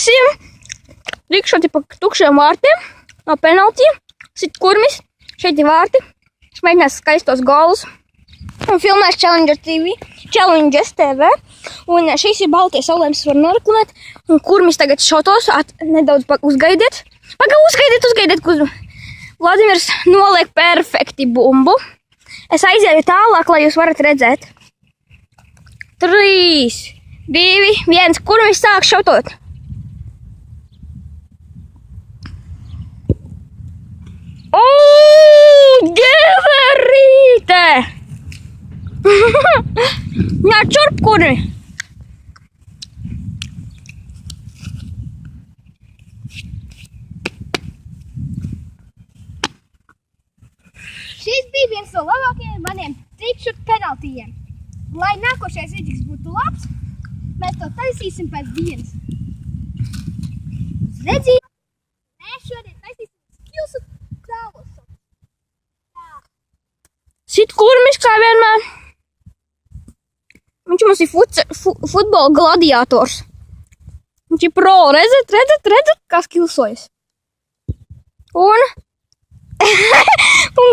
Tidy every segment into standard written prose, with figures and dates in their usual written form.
Iesim. Rikšoti pa tukšiem vārtiem. No penaltiem. Sit kurmis. Šeit ir vārti. Es mēģināšu skaistos golus. Un filmēs Challenger TV. Challenges TV. Un šīs ir baltie saulēmas, var noreklamēt. Un kurmis tagad šotos. Nedaudz uzgaidiet. Uzgaidiet, kur Vladimirs noliek perfekti bumbu. Es aizēju tālāk, lai jūs varat redzēt. 3, 2, 1. Kurmis sāk šotot? Geverīte! Jā, čurp, kurmi! Šis bija viens no labākajiem maniem trikšut penaltījiem. Lai nākošais rīdžiks būtu labs, mēs to taisīsim pēc dienas. Redzīt, mēs šodien taisīsim skilsu tālosu. Sit kurmis kā vienmēr. Viņš mums ir futbola gladiators. Viņš ir pro, redzat, kā skilsojas. Un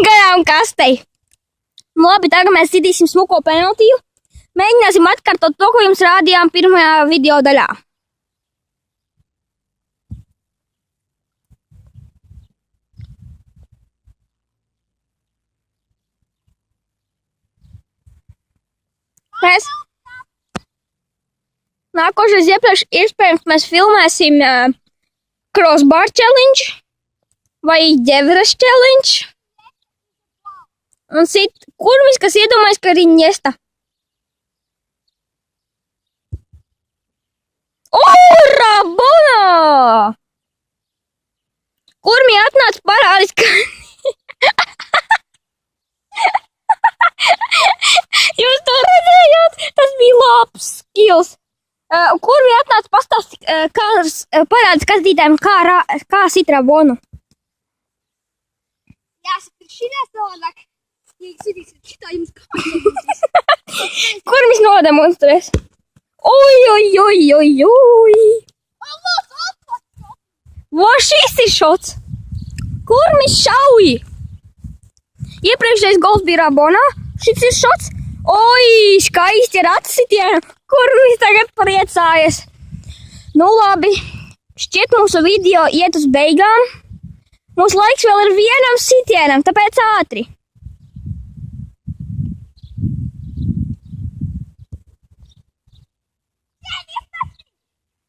garām kastei. Labi, tagad mēs sidīsim smuko penaltiju. Mēģināsim atkārtot to, ko jums rādījām pirmajā video daļā. Nākošais iespējams mēs filmēsim crossbar challenge vai ģeveres challenge. Un sit kurmis, kas iedomājas, ka ir Iniesta. Rabona! Kurmi atnāc parādīt, ka... Jūs to redzējāt? Tas bija labs skills. Kurmi atnāc pastāst, parādīt skatītājiem, kā sit Rabonu. Jāsaka, šitā savādāk. Kurmis nodemonstrēs? Oi! Vo, šis ir šots! Kurmis šauj! Iepriekšējais gols bija Rabonā. Šis ir šots. Oi, skaisti ar atsitienu. Kurmis tagad priecājas. Nu labi, šķiet mūsu video iet uz beigām. Mums laiks vēl ir vienam sitienam, tāpēc ātri.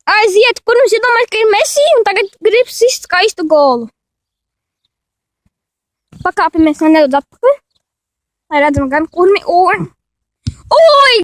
Aiziet, kur mums iedomājas, ka ir Messi un tagad grib sist skaistu golu. Pakāpjamies nedaudz atpakaļ, lai redzam gan kurmi un... Oi!